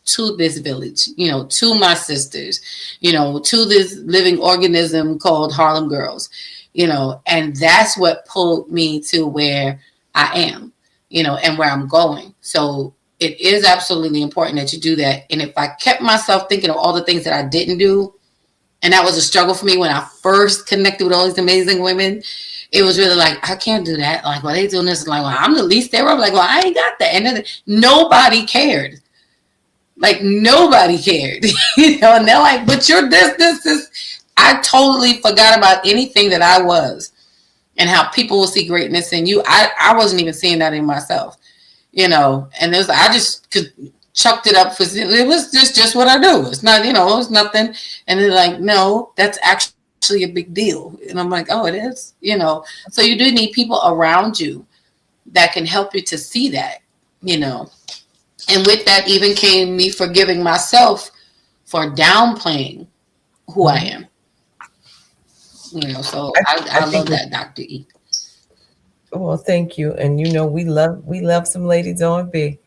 to this village, to my sisters, to this living organism called Harlem Girls, and that's what pulled me to where I am, and where I'm going. So it is absolutely important that you do that. And if I kept myself thinking of all the things that I didn't do, and that was a struggle for me when I first connected with all these amazing women. It was really like, I can't do that. Like, well, they doing this. Like, well, I'm the least there. I'm like, well, I ain't got that. And then nobody cared. Like, nobody cared. And they're like, but you're this. I totally forgot about anything that I was and how people will see greatness in you. I wasn't even seeing that in myself, and there's, I just could chucked it up for, it was just what I do. It's not, it's nothing. And they're like, no, that's actually a big deal. And I'm like, oh, it is. So you do need people around you that can help you to see that, you know. And with that even came me forgiving myself for downplaying who I Mm-hmm. am. So I I love think that, Dr. E. well, thank you. And we love some ladies on B.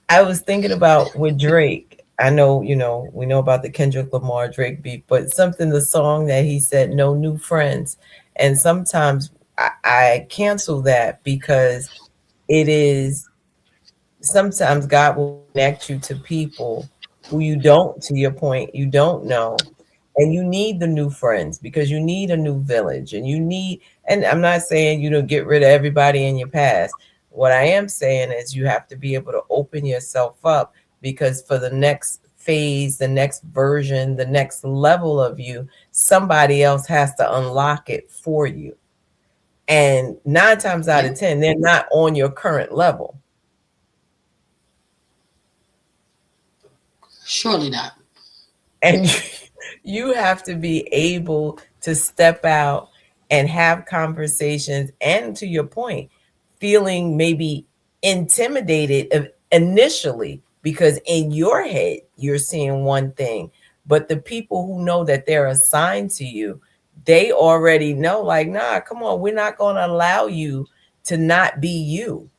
I was thinking about with Drake. I know, we know about the Kendrick Lamar Drake beat, but something, the song that he said, no new friends. And sometimes I cancel that because it is, sometimes God will connect you to people who you don't, to your point, you don't know. And you need the new friends because you need a new village and you need, and I'm not saying you don't get rid of everybody in your past. What I am saying is you have to be able to open yourself up because for the next phase, the next version, the next level of you, somebody else has to unlock it for you. And 9 times out Yeah, of 10, they're not on your current level. surely not. And you have to be able to step out and have conversations, and to your point, feeling maybe intimidated initially because in your head you're seeing one thing, but the people who know that they're assigned to you, they already know, like, nah, come on, we're not going to allow you to not be you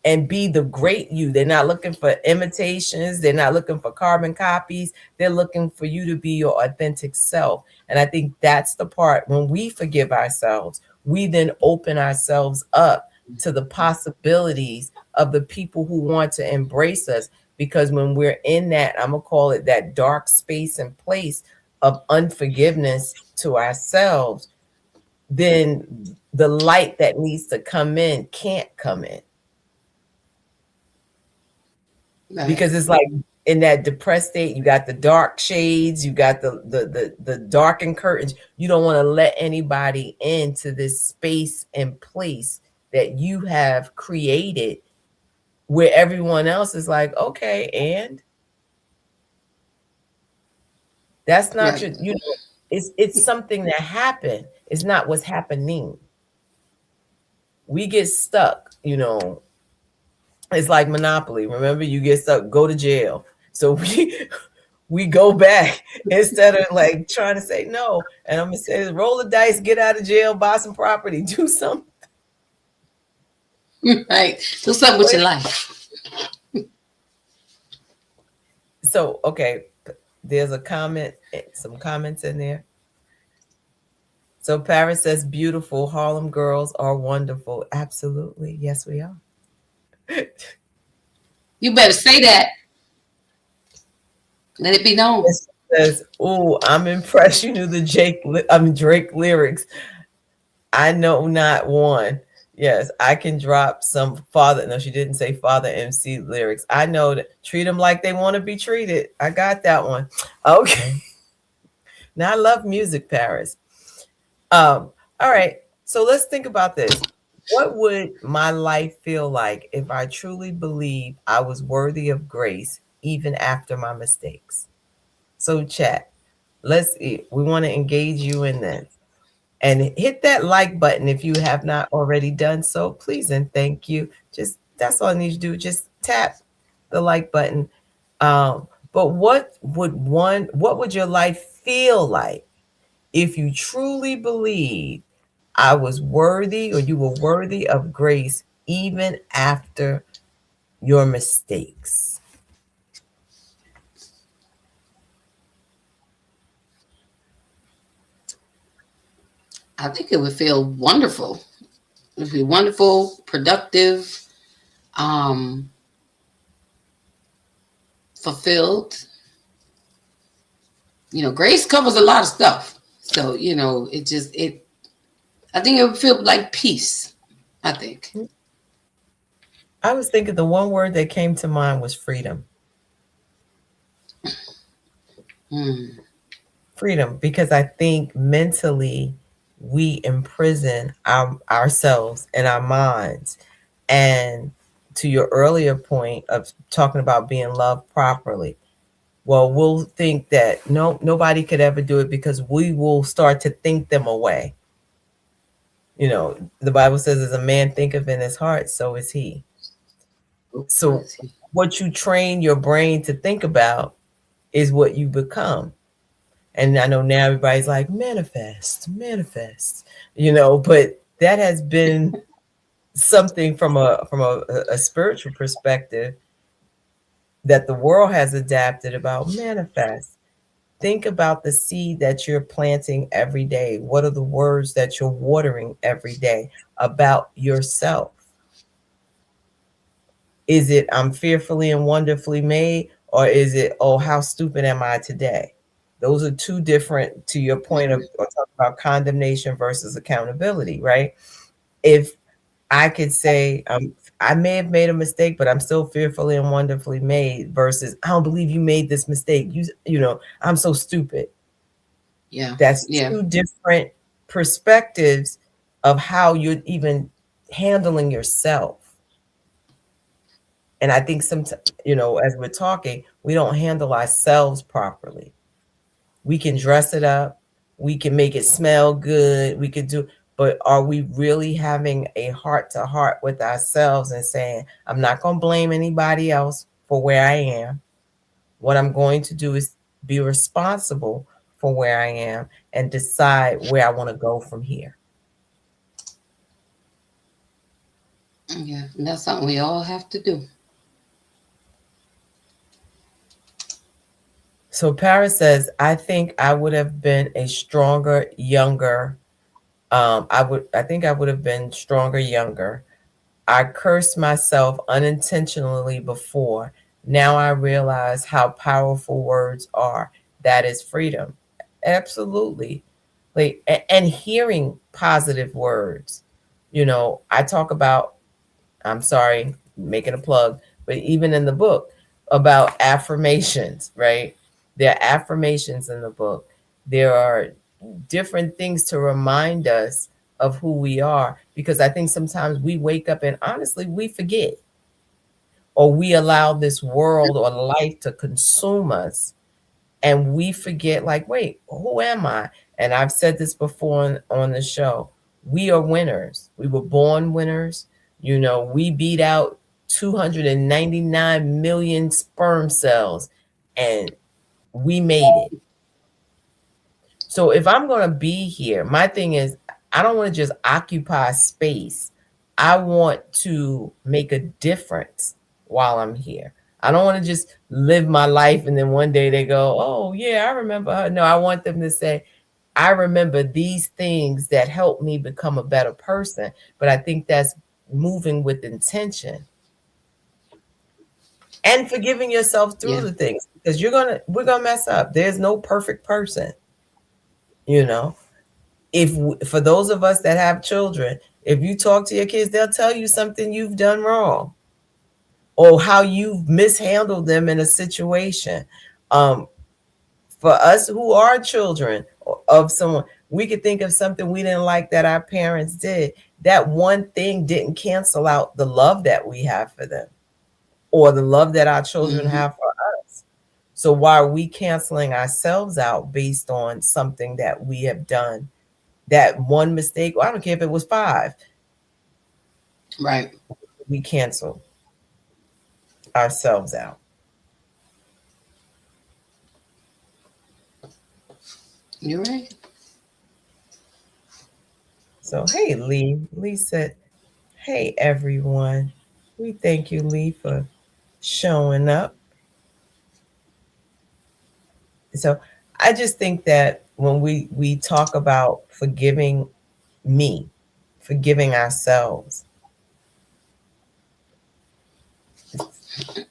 and be the great you. They're not looking for imitations, they're not looking for carbon copies, they're looking for you to be your authentic self. And I think that's the part, when we forgive ourselves, we then open ourselves up to the possibilities of the people who want to embrace us. Because when we're in that, I'm going to call it that dark space and place of unforgiveness to ourselves, then the light that needs to come in can't come in, Right. because it's like in that depressed state, you got the dark shades, you got the darkened curtains. You don't want to let anybody into this space and place that you have created, where everyone else is like, okay, and that's not Right. your. It's something that happened. It's not what's happening. We get stuck. It's like Monopoly. Remember, you get stuck, go to jail. So we we go back instead of like trying to say no. And I'm gonna say, roll the dice, get out of jail, buy some property, do something. Right. Do something with your life. So, okay, there's a comment, some comments in there. So Paris says, beautiful. Harlem girls are wonderful. Absolutely. Yes, we are. You better say that. Let it be known. It says, "Oh, I'm impressed. You knew the Drake lyrics. I know not one. Yes, I can drop some father. No, she didn't say father MC lyrics. I know that. Treat them like they want to be treated. I got that one. Okay. Now I love music, Paris. All right. So let's think about this. What would my life feel like if I truly believed I was worthy of grace even after my mistakes? So chat. We want to engage you in this. And hit that like button if you have not already done so, please and thank you. Just that's all I need you to do. Just tap the like button. But what would your life feel like if you truly believe I was worthy or you were worthy of grace even after your mistakes? I think it would feel wonderful. It would be wonderful, productive, um, fulfilled. Grace covers a lot of stuff. So, I think it would feel like peace. I think. I was thinking the one word that came to mind was freedom. Mm. Freedom, because I think mentally we imprison ourselves and our minds. And to your earlier point of talking about being loved properly, well, we'll think that nobody could ever do it because we will start to think them away. The Bible says, as a man thinketh in his heart, so is he. So what you train your brain to think about is what you become. And I know now everybody's like, manifest, manifest, but that has been something from a spiritual perspective that the world has adapted about manifest. Think about the seed that you're planting every day. What are the words that you're watering every day about yourself? Is it I'm fearfully and wonderfully made, or is it, oh, how stupid am I today? Those are two different, to your point of talking about condemnation versus accountability, right? If I could say, I may have made a mistake, but I'm still fearfully and wonderfully made, versus I don't believe you made this mistake. I'm so stupid. Yeah. That's Yeah. two different perspectives of how you're even handling yourself. And I think sometimes, as we're talking, we don't handle ourselves properly. We can dress it up, we can make it smell good, we could do, but are we really having a heart to heart with ourselves and saying, I'm not going to blame anybody else for where I am. What I'm going to do is be responsible for where I am and decide where I want to go from here. Yeah. And that's something we all have to do. So Paris says, I think I would have been a stronger, younger. I think I would have been stronger, younger. I cursed myself unintentionally before. Now I realize how powerful words are. That is freedom. Absolutely. Like, and hearing positive words. I talk about, I'm sorry, making a plug, but even in the book about affirmations, right? There are affirmations in the book. There are different things to remind us of who we are, because I think sometimes we wake up and honestly we forget, or we allow this world or life to consume us, and we forget, like, wait, who am I? And I've said this before on the show. We are winners. We were born winners. We beat out 299 million sperm cells, and We made it. So if I'm going to be here, my thing is, I don't want to just occupy space. I want to make a difference while I'm here. I don't want to just live my life and then one day they go, oh, yeah, I remember her. No, I want them to say, I remember these things that helped me become a better person. But I think that's moving with intention and forgiving yourself through Yeah. the things, because we're gonna mess up. There's no perfect person, you know. If for those of us that have children, if you talk to your kids, they'll tell you something you've done wrong or how you've mishandled them in a situation. Um, for us who are children of someone, we could think of something we didn't like that our parents did. That one thing didn't cancel out the love that we have for them or the love that our children Hmm. have for us. So why are we canceling ourselves out based on something that we have done? That one mistake, well, I don't care if it was five, Right. we cancel ourselves out. You're right. So, hey, Lee. Lee said, hey, everyone. We thank you, Lee, for showing up. So, I just think that when we talk about forgiving me, forgiving ourselves,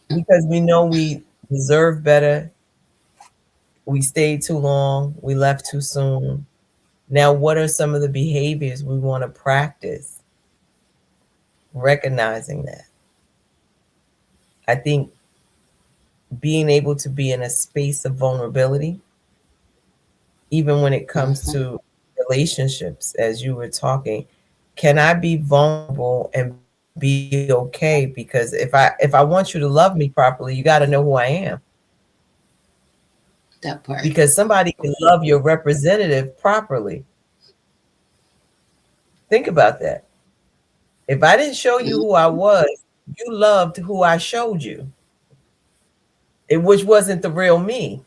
because we know we deserve better, we stayed too long, we left too soon. Now, what are some of the behaviors we want to practice? Recognizing that. I think being able to be in a space of vulnerability, even when it comes Hmm. to relationships, as you were talking, can I be vulnerable and be okay? Because if I want you to love me properly, you got to know who I am. That part. Because somebody can love your representative properly. Think about that. If I didn't show you Mhm. who I was, you loved who I showed you, which wasn't the real me.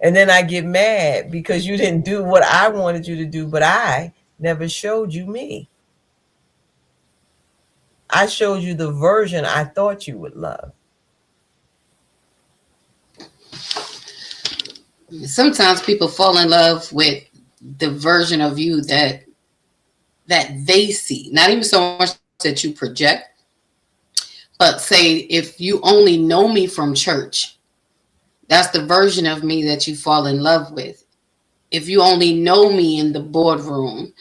And then I get mad because you didn't do what I wanted you to do, but I never showed you me. I showed you the version I thought you would love. Sometimes people fall in love with the version of you that they see. Not even so much that you project, but say if you only know me from church, that's the version of me that you fall in love with. If you only know me in the boardroom,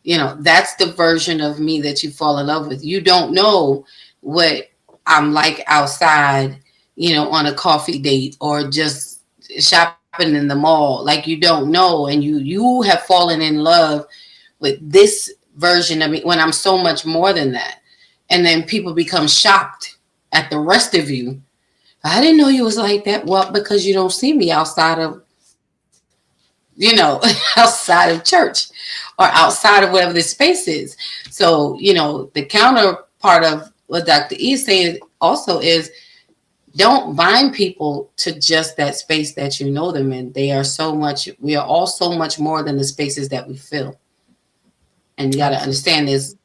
that's the version of me that you fall in love with. You don't know what I'm like outside, on a coffee date or just shopping in the mall. Like you don't know, and you have fallen in love with this version of me when I'm so much more than that. And then people become shocked at the rest of you. I didn't know you was like that. Well, because you don't see me outside of, outside of church or outside of whatever the space is. So, the counterpart of what Dr. E is saying also is don't bind people to just that space that you know them in. We are all so much more than the spaces that we fill. And you got to Absolutely. understand there's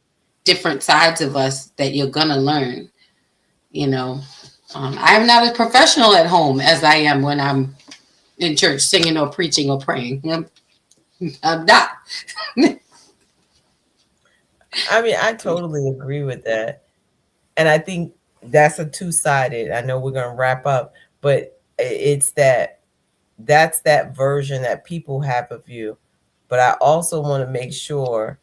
different sides of us that you're going to learn, you know. I'm not as professional at home as I am when I'm in church singing or preaching or praying. I'm not. I mean, I totally agree with that. And I think that's a two-sided. I know we're going to wrap up, but it's that's that version that people have of you. But I also want to make sure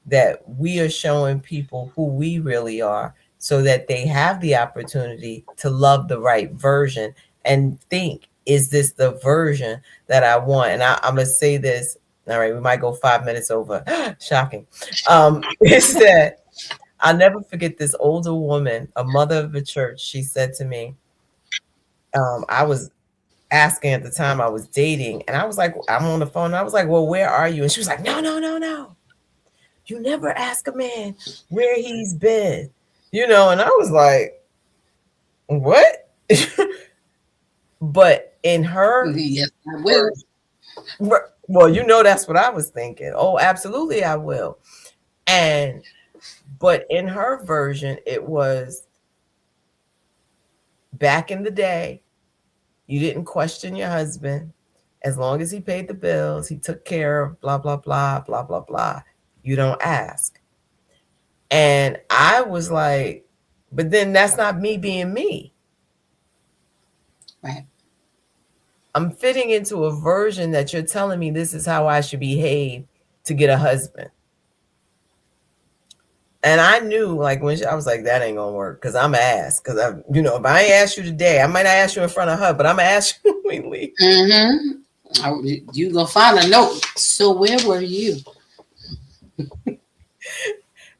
that we are showing people who we really are so that they have the opportunity to love the right version and think, is this the version that I want? And I'm going to say this. All right, we might go 5 minutes over. Shocking. Is that I'll never forget this older woman, a mother of a church. She said to me, I was asking at the time I was dating, and I was like, I'm on the phone. And I was like, well, where are you? And she was like, no, no, no, no. You never ask a man where he's been, And I was like, what? But in her Yes, I will. version, well, you know, that's what I was thinking. Oh, absolutely, I will. And but in her version, it was back in the day. You didn't question your husband. As long as he paid the bills, he took care of blah, blah, blah, blah, blah, blah. You don't ask. And I was like, but then that's not me being me. Right. I'm fitting into a version that you're telling me this is how I should behave to get a husband. And I knew, like, I was like, that ain't gonna work because I'm gonna ask. Because if I ain't ask you today, I might not ask you in front of her, but I'm gonna ask you when we leave. You gonna find a note. So where were you?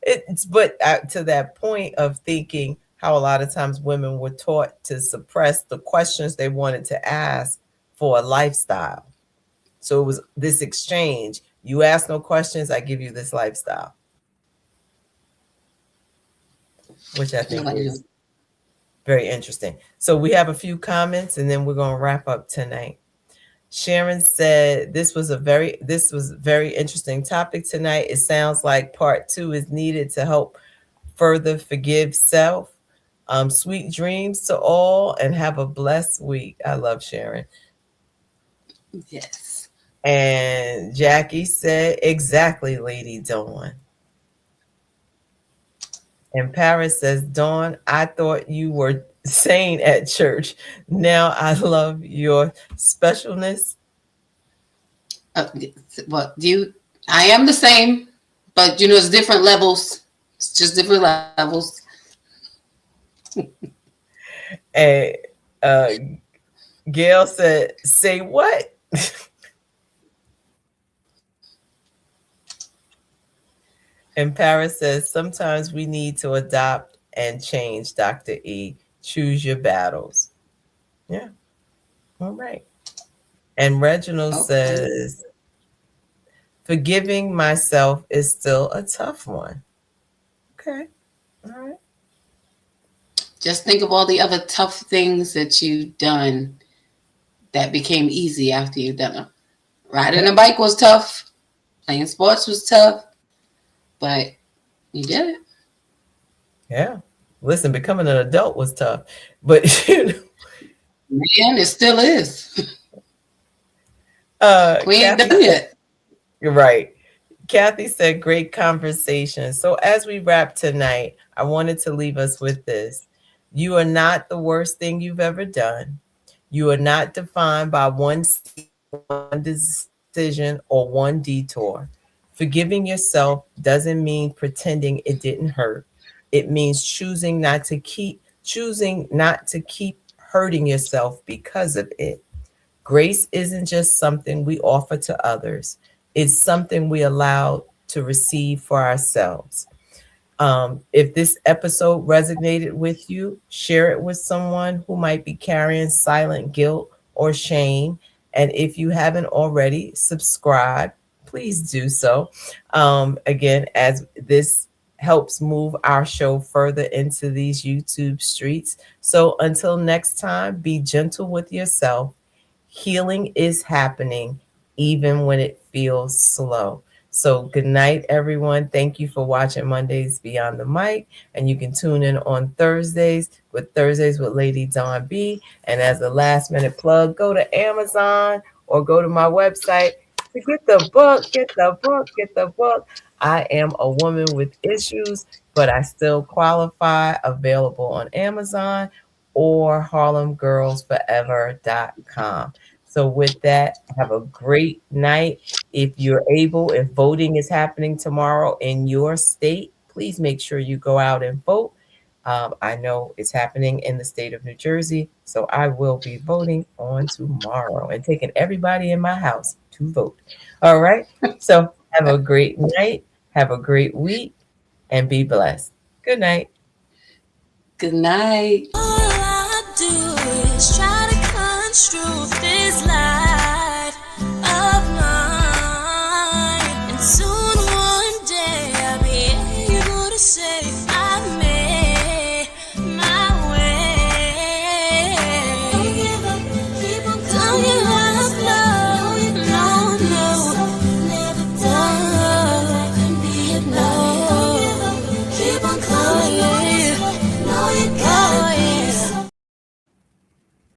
It's but to that point of thinking how a lot of times women were taught to suppress the questions they wanted to ask for a lifestyle. So it was this exchange. You ask no questions, I give you this lifestyle, which I think Nobody is knows. very interesting. So we have a few comments and then we're going to wrap up tonight. Sharon said this was a very interesting topic tonight. It sounds like part 2 is needed to help further forgive self. Sweet dreams to all and have a blessed week. I love Sharon. Yes. And Jackie said, exactly, Lady Dawn. And Paris says, Dawn, I thought you were sane at church. Now I love your specialness. Uh, well, I am the same, but it's different levels. It's just different levels. And uh, Gail said, say what? And Paris says, sometimes we need to adopt and change, Dr. E. Choose your battles. Yeah. All right. And Reginald Okay. says, forgiving myself is still a tough one. Okay. All right. Just think of all the other tough things that you've done that became easy after you've done them. Riding Yeah. a bike was tough. Playing sports was tough, but you did it. Yeah. Listen, becoming an adult was tough. But Man, it still is. We ain't Kathy done said, yet. you're right. Kathy said, great conversation. So, as we wrap tonight, I wanted to leave us with this. You are not the worst thing you've ever done. You are not defined by one one decision or one detour. Forgiving yourself doesn't mean pretending it didn't hurt. It means choosing not to keep hurting yourself because of it. Grace isn't just something we offer to others, it's something we allow to receive for ourselves. If this episode resonated with you, share it with someone who might be carrying silent guilt or shame. And if you haven't already, subscribe. Please do so. Again, as this helps move our show further into these YouTube streets. So until next time, be gentle with yourself. Healing is happening even when it feels slow. So, good night, everyone. Thank you for watching Mondays Beyond the Mic. And you can tune in on Thursdays with Lady Dawn B. And as a last minute plug, go to Amazon or go to my website to get the book, get the book, get the book. I am a woman with issues, but I still qualify. Available on Amazon or harlemgirlsforever.com. So, with that, have a great night. If you're able, if voting is happening tomorrow in your state, please make sure you go out and vote. I know it's happening in the state of New Jersey, so I will be voting on tomorrow and taking everybody in my house to vote. All right. So, have a great night, have a great week, and be blessed. Good night. Good night.